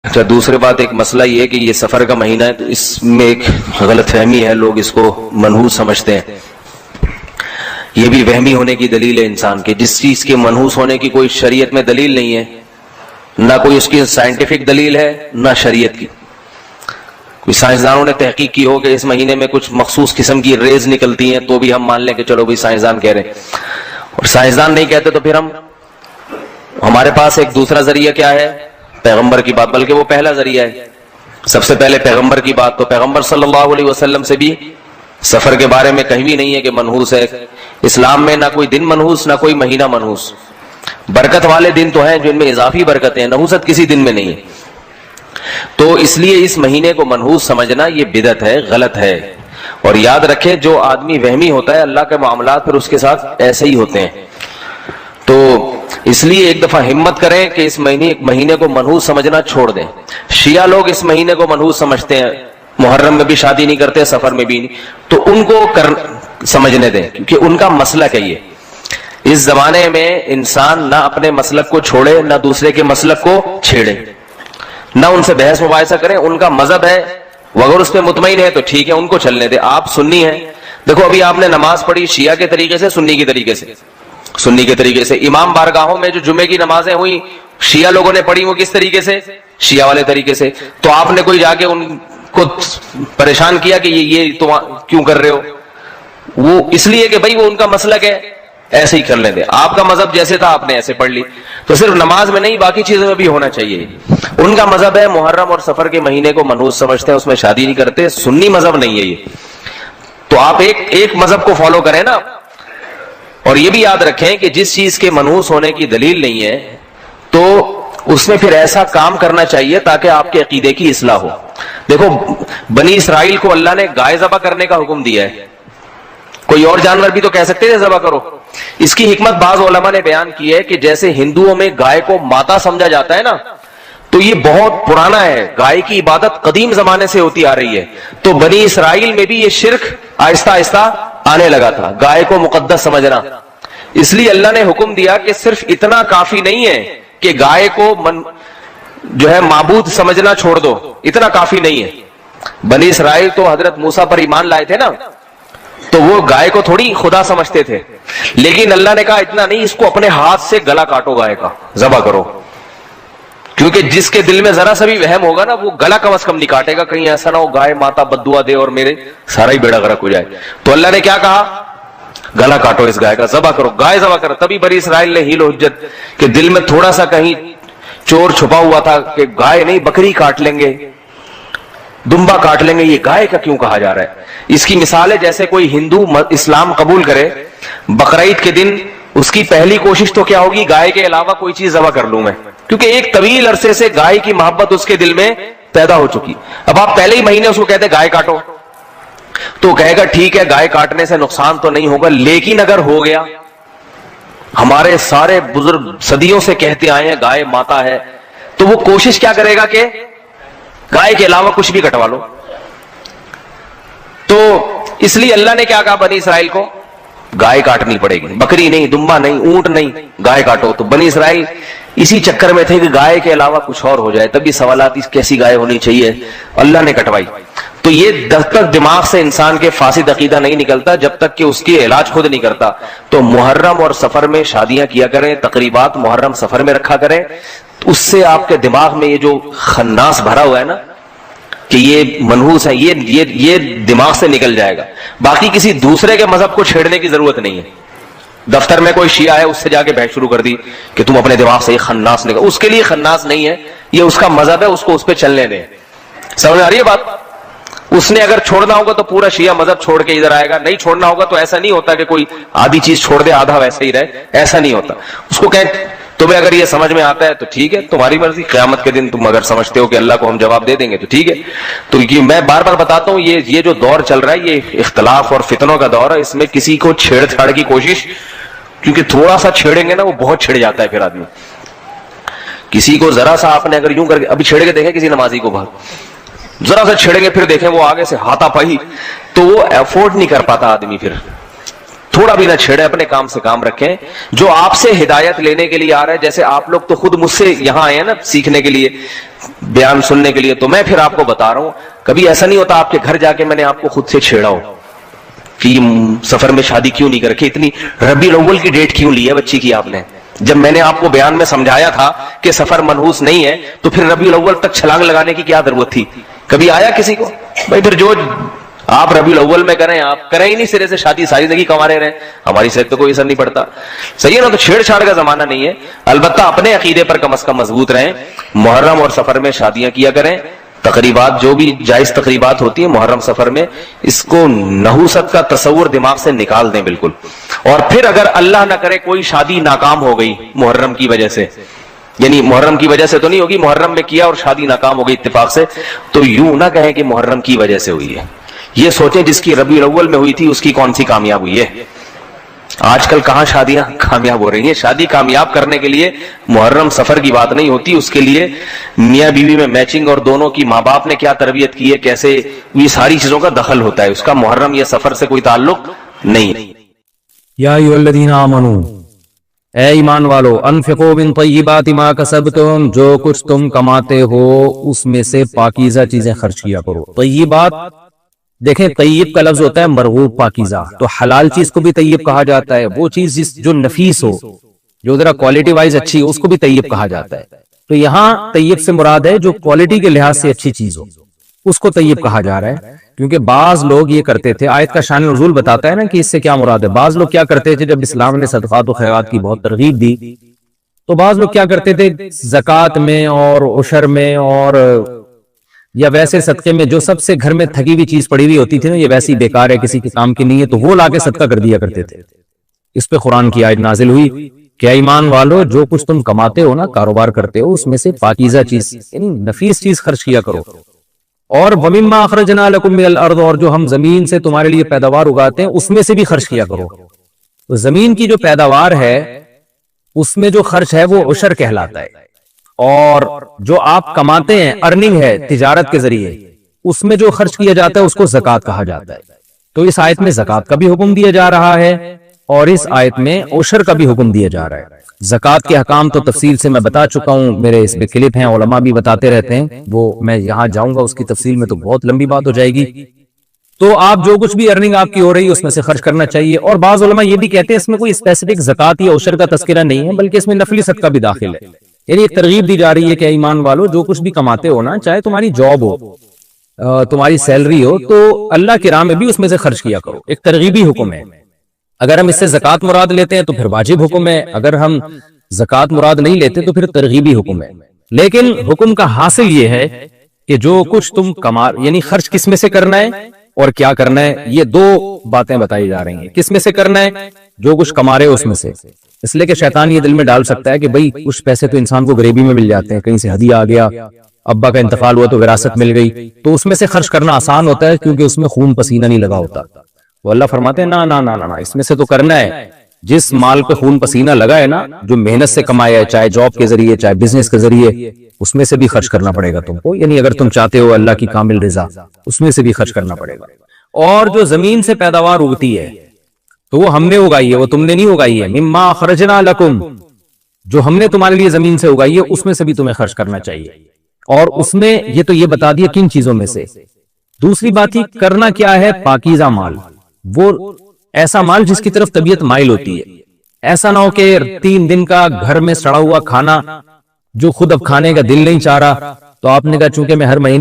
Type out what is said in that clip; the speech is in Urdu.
اچھا، دوسری بات ایک مسئلہ یہ ہے کہ یہ سفر کا مہینہ ہے تو اس میں ایک غلط فہمی ہے، لوگ اس کو منحوس سمجھتے ہیں. یہ بھی وہمی ہونے کی دلیل ہے انسان کے. جس چیز کے منحوس ہونے کی کوئی شریعت میں دلیل نہیں ہے، نہ کوئی اس کی سائنٹیفک دلیل ہے نہ شریعت کی. کوئی سائنسدانوں نے تحقیق کی ہو کہ اس مہینے میں کچھ مخصوص قسم کی ریز نکلتی ہیں تو بھی ہم مان لیں کہ چلو بھائی سائنسدان کہہ رہے ہیں. اور سائنسدان نہیں کہتے تو پھر ہمارے پاس ایک دوسرا ذریعہ کیا ہے؟ پیغمبر کی بات، بلکہ وہ پہلا ذریعہ ہے. سب سے پہلے پیغمبر کی بات. تو پیغمبر صلی اللہ علیہ وسلم سے بھی سفر کے بارے میں کہیں بھی نہیں ہے کہ منحوس ہے. اسلام میں نہ کوئی دن منحوس نہ کوئی مہینہ منحوس. برکت والے دن تو ہیں جن میں اضافی برکتیں ہیں، نحوست کسی دن میں نہیں ہے. تو اس لیے اس مہینے کو منحوس سمجھنا یہ بدعت ہے، غلط ہے. اور یاد رکھیں جو آدمی وہمی ہوتا ہے اللہ کے معاملات پھر اس کے ساتھ ایسے ہی ہوتے ہیں. تو اس لیے ایک دفعہ ہمت کریں کہ اس مہینے کو منحوس سمجھنا چھوڑ دیں. شیعہ لوگ اس مہینے کو منحوس سمجھتے ہیں، محرم میں بھی شادی نہیں کرتے، سفر میں بھی نہیں. تو ان کو سمجھنے دیں کیونکہ ان کا مسلک ہے. یہ اس زمانے میں انسان نہ اپنے مسلک کو چھوڑے نہ دوسرے کے مسلک کو چھیڑے، نہ ان سے بحث مباحثہ کریں. ان کا مذہب ہے، وہ اگر اس پہ مطمئن ہے تو ٹھیک ہے، ان کو چلنے دیں. آپ سنی ہیں، دیکھو ابھی آپ نے نماز پڑھی شیعہ کے طریقے سے، سنی کے طریقے سے. سنی کے طریقے سے امام بارگاہوں میں جو جمعے کی نمازیں ہوئی شیعہ لوگوں نے پڑھی، وہ کس طریقے سے؟ شیعہ والے طریقے سے. تو آپ نے کوئی جا کے ان کو پریشان کیا کہ یہ تم کیوں کر رہے ہو؟ وہ اس لیے کہ بھائی وہ ان کا مسلک ہے، ایسے ہی کر لیں دے. آپ کا مذہب جیسے تھا آپ نے ایسے پڑھ لی. تو صرف نماز میں نہیں باقی چیزوں میں بھی ہونا چاہیے. ان کا مذہب ہے محرم اور سفر کے مہینے کو منحوس سمجھتے ہیں، اس میں شادی نہیں کرتے. سنی مذہب نہیں ہے یہ. تو آپ ایک مذہب کو فالو کریں نا. اور یہ بھی یاد رکھیں کہ جس چیز کے منحوس ہونے کی دلیل نہیں ہے تو اس میں پھر ایسا کام کرنا چاہیے تاکہ آپ کے عقیدے کی اصلاح ہو. دیکھو بنی اسرائیل کو اللہ نے گائے ذبح کرنے کا حکم دیا ہے. کوئی اور جانور بھی تو کہہ سکتے تھے ذبح کرو. اس کی حکمت بعض علماء نے بیان کی ہے کہ جیسے ہندوؤں میں گائے کو ماتا سمجھا جاتا ہے نا، تو یہ بہت پرانا ہے. گائے کی عبادت قدیم زمانے سے ہوتی آ رہی ہے. تو بنی اسرائیل میں بھی یہ شرک آہستہ آہستہ آنے لگا تھا، گائے کو مقدس سمجھنا. اس لیے اللہ نے حکم دیا کہ صرف اتنا کافی نہیں ہے کہ گائے کو جو ہے معبود سمجھنا چھوڑ دو، اتنا کافی نہیں ہے. بنی اسرائیل تو حضرت موسیٰ پر ایمان لائے تھے نا، تو وہ گائے کو تھوڑی خدا سمجھتے تھے. لیکن اللہ نے کہا اتنا نہیں، اس کو اپنے ہاتھ سے گلا کاٹو، گائے کا ذبح کرو. کیونکہ جس کے دل میں ذرا سا بھی وہم ہوگا نا وہ گلا کم از کم نہیں کاٹے گا، کہیں ایسا نہ ہو گائے ماتا بددعا دے اور میرے سارا ہی بیڑا غرق ہو جائے. تو اللہ نے کیا کہا؟ گلا کاٹو اس گائے کا، ذبح کرو، گائے ذبح کرو. تبھی بنی اسرائیل نے حیل و حجت کہ دل میں تھوڑا سا کہیں چور چھپا ہوا تھا کہ گائے نہیں بکری کاٹ لیں گے، دمبا کاٹ لیں گے، یہ گائے کا کیوں کہا جا رہا ہے؟ اس کی مثال ہے جیسے کوئی ہندو اسلام قبول کرے، بقرعید کے دن اس کی پہلی کوشش تو کیا ہوگی؟ گائے کے علاوہ کوئی چیز ذبح کر لوں میں، کیونکہ ایک طویل عرصے سے گائے کی محبت اس کے دل میں پیدا ہو چکی. اب آپ پہلے ہی مہینے اس کو کہتے گائے کاٹو تو کہے گا ٹھیک ہے گائے کاٹنے سے نقصان تو نہیں ہوگا، لیکن اگر ہو گیا، ہمارے سارے بزرگ صدیوں سے کہتے آئے ہیں گائے ماتا ہے، تو وہ کوشش کیا کرے گا کہ گائے کے علاوہ کچھ بھی کٹوا لو. تو اس لیے اللہ نے کیا کہا بنی اسرائیل کو؟ گائے کاٹنی پڑے گی، بکری نہیں، دمبا نہیں، اونٹ نہیں، گائے کاٹو. تو بنی اسرائیل اسی چکر میں تھے کہ گائے کے علاوہ کچھ اور ہو جائے. تبھی سوالات کیسی گائے ہونی چاہیے، اللہ نے کٹوائی. تو یہ جب تک دماغ سے انسان کے فاسد عقیدہ نہیں نکلتا، جب تک کہ اس کی علاج خود نہیں کرتا. تو محرم اور سفر میں شادیاں کیا کریں، تقریبات محرم سفر میں رکھا کریں. اس سے آپ کے دماغ میں یہ جو خناس بھرا ہوا ہے نا کہ یہ منحوس ہے، یہ دماغ سے نکل جائے گا. باقی کسی دوسرے کے مذہب کو چھیڑنے کی ضرورت نہیں ہے. دفتر میں کوئی شیعہ ہے، اس سے جا کے بحث شروع کر دی کہ تم اپنے دماغ سے یہ خناس نکل، اس کے لیے خناس نہیں ہے، یہ اس کا مذہب ہے، اس کو اس پہ چلنے دیں. سمجھ آ رہی ہے بات؟ اس نے اگر چھوڑنا ہوگا تو پورا شیعہ مذہب چھوڑ کے ادھر آئے گا، نہیں چھوڑنا ہوگا تو ایسا نہیں ہوتا کہ کوئی آدھی چیز چھوڑ دے آدھا ویسے ہی رہے، ایسا نہیں ہوتا. اس کو کہیں تمہیں اگر یہ سمجھ میں آتا ہے تو ٹھیک ہے، تمہاری مرضی، قیامت کے دن تم اگر سمجھتے ہو کہ اللہ کو ہم جواب دے دیں گے تو ٹھیک ہے. تو یہ میں بار بار بتاتا ہوں، یہ جو دور چل رہا ہے یہ اختلاف اور فتنوں کا دور ہے. اس میں کسی کو چھیڑ چھاڑ کی کوشش، کیونکہ تھوڑا سا چھیڑیں گے نا وہ بہت چھڑ جاتا ہے. پھر آدمی کسی کو ذرا سا آپ نے اگر یوں کر کے ابھی چھیڑ کے دیکھیں کسی نمازی کو باہر، ذرا سا چھیڑیں گے پھر دیکھیں وہ آگے سے ہاتھا پائی تو وہ افورڈ نہیں کر پاتا آدمی. پھر تھوڑا بھی نہ چھیڑے, اپنے کام سے کام رکھیں. جو آپ سے ہدایت لینے کے لیے آ رہا ہے, جیسے آپ لوگ تو خود مجھ سے یہاں آئے ہیں نا سیکھنے کے لیے, بیان سننے کے لیے, تو میں پھر آپ کو بتا رہا ہوں. کبھی ایسا نہیں ہوتا آپ کے گھر جا کے میں نے آپ کو خود سے چھیڑا ہو کہ سفر میں شادی کیوں نہیں کر رکھی, اتنی ربیع الاول کی ڈیٹ کیوں لی ہے بچی کی آپ نے. جب میں نے آپ کو بیان میں سمجھایا تھا کہ سفر منحوس نہیں ہے, تو پھر ربیع الاول تک چھلانگ لگانے کی کیا ضرورت تھی؟ کبھی آیا کسی کو؟ بھائی پھر جو آپ ربیع الاول میں کریں, آپ کریں ہی نہیں سرے سے شادی, ساری زندگی کمارے رہیں, ہماری صحت پہ کوئی اثر نہیں پڑتا. صحیح ہے نا؟ تو چھیڑ چھاڑ کا زمانہ نہیں ہے. البتہ اپنے عقیدے پر کم از کم مضبوط رہیں. محرم اور سفر میں شادیاں کیا کریں. تقریبات جو بھی جائز تقریبات ہوتی ہیں محرم سفر میں, اس کو نحوست کا تصور دماغ سے نکال دیں بالکل. اور پھر اگر اللہ نہ کرے کوئی شادی ناکام ہو گئی محرم کی وجہ سے, یعنی محرم کی وجہ سے تو نہیں ہوگی, محرم میں کیا اور شادی ناکام ہو گئی اتفاق سے, تو یوں نہ کہیں کہ محرم کی وجہ سے ہوئی ہے. یہ سوچیں جس کی ربیع الاول میں ہوئی تھی اس کی کون سی کامیاب ہوئی ہے. آج کل کہاں شادیاں کامیاب ہو رہی ہیں. شادی کامیاب کرنے کے لیے محرم سفر کی بات نہیں ہوتی, اس کے لیے میاں بیوی میں میچنگ اور دونوں کی ماں باپ نے کیا تربیت کی ہے, کیسے, یہ ساری چیزوں کا دخل ہوتا ہے. اس کا محرم یا سفر سے کوئی تعلق نہیں. یا ایھا الذین آمنوا, اے ایمان والو, انفقوا من طیبات ما کسبتم, جو کچھ تم کماتے ہو اس میں سے پاکیزہ چیزیں خرچ کیا کرو. طیبات, دیکھیں طیب کا لفظ ہوتا ہے مرغوب, پاکیزہ, تو حلال چیز کو بھی طیب کہا جاتا ہے. وہ چیز جو نفیس ہو, جو ذرا کوالٹی وائز اچھی ہو, اس کو بھی طیب کہا جاتا ہے. تو یہاں طیب سے مراد ہے جو کوالٹی کے لحاظ سے اچھی چیز ہو, اس کو طیب کہا جا رہا ہے. کیونکہ بعض لوگ یہ کرتے تھے, آیت کا شان نزول بتاتا ہے نا کہ اس سے کیا مراد ہے. بعض لوگ کیا کرتے تھے, جب اسلام نے صدقات و خیرات کی بہت ترغیب دی, تو بعض لوگ کیا کرتے تھے, زکوٰۃ میں اور عشر میں اور یا ویسے صدقے میں جو سب سے گھر میں تھکی ہوئی چیز پڑی ہوئی ہوتی تھی نا, یہ ویسی بیکار ہے, کسی کے کام کی نہیں ہے, تو وہ لا کے صدقہ کر دیا کرتے تھے. اس پہ قرآن کی آیت نازل ہوئی کہ ایمان والو, جو کچھ تم کماتے ہو نا, کاروبار کرتے ہو, اس میں سے پاکیزہ چیز یعنی نفیس چیز خرچ کیا کرو. اور وَمِمَّا أَخْرَجْنَا لَكُم مِّنَ الْأَرْضِ, اور جو ہم زمین سے تمہارے لیے پیداوار اگاتے ہیں اس میں سے بھی خرچ کیا کرو. تو زمین کی جو پیداوار ہے اس میں جو خرچ ہے وہ عشر کہلاتا ہے, اور جو آپ کماتے ہیں, ارننگ ہے تجارت کے ذریعے, اس میں جو خرچ کیا جاتا ہے اس کو زکوٰۃ کہا جاتا ہے. تو اس آیت میں زکوٰۃ کا بھی حکم دیا جا رہا ہے اور اس آیت میں عشر کا بھی حکم دیا جا رہا ہے. زکوٰۃ کے احکام تو تفصیل سے میں بتا چکا ہوں, میرے اس میں کلپ ہیں, علماء بھی بتاتے رہتے ہیں, وہ میں یہاں جاؤں گا اس کی تفصیل میں تو بہت لمبی بات ہو جائے گی. تو آپ جو کچھ بھی ارننگ آپ کی ہو رہی ہے اس میں سے خرچ کرنا چاہیے. اور بعض علماء یہ بھی کہتے ہیں اس میں کوئی اسپیسیفک زکوٰۃ یا عشر کا تذکرہ نہیں ہے, بلکہ اس میں نفلی صدقہ بھی داخل ہے. یعنی ایک ترغیب دی جا رہی ہے کہ ایمان والو, جو کچھ بھی کماتے ہو نا, چاہے تمہاری جاب ہو, تمہاری سیلری ہو, تو اللہ کی راہ میں بھی اس میں سے خرچ کیا کرو. ایک ترغیبی حکم ہے. اگر ہم اس سے زکوٰۃ مراد لیتے ہیں تو پھر واجب حکم ہے, اگر ہم زکوٰۃ مراد نہیں لیتے تو پھر ترغیبی حکم ہے. لیکن حکم کا حاصل یہ ہے کہ جو کچھ تم یعنی خرچ کس میں سے کرنا ہے اور کیا کرنا ہے, یہ دو باتیں بتائی جا رہی ہیں. کس میں سے کرنا ہے, جو کچھ کما رہے ہو اس میں سے, اس لیے کہ شیطان یہ دل میں ڈال سکتا ہے کہ بھئی کچھ پیسے تو انسان کو غریبی میں مل جاتے ہیں, کہیں سے ہدیہ آ گیا, ابا کا انتقال ہوا تو وراثت مل گئی, تو اس میں سے خرچ کرنا آسان ہوتا ہے کیونکہ اس میں خون پسینہ نہیں لگا ہوتا. وہ اللہ فرماتے ہیں نا نا نا نا, اس میں سے تو کرنا ہے جس مال پہ خون پسینہ لگا ہے نا, جو محنت سے کمایا ہے, چاہے جاب کے ذریعے چاہے بزنس کے ذریعے, اس میں سے بھی خرچ کرنا پڑے گا تم کو. یعنی اگر تم چاہتے ہو اللہ کی کامل رضا, اس میں سے بھی خرچ کرنا پڑے گا. اور جو زمین سے پیداوار اگتی ہے تو وہ ہم نے اگائی ہے, وہ تم نے نہیں اگائی ہے. مما اخرجنا لکم, جو ہم نے تمہارے لیے زمین سے اگائی ہے اس میں سے بھی تمہیں خرچ کرنا چاہیے. اور اس میں یہ تو یہ بتا دیا کن چیزوں میں سے. دوسری بات ہی کرنا کیا ہے, پاکیزہ مال, وہ ایسا مال جس کی طرف طبیعت مائل ہوتی ہے. ایسا نہ ہو کہ 3 دن کا گھر میں سڑا ہوا کھانا جو خود اب کھانے کا دل نہیں چاہ رہا, تو آپ نے کہا چونکہ میں ہر مہینے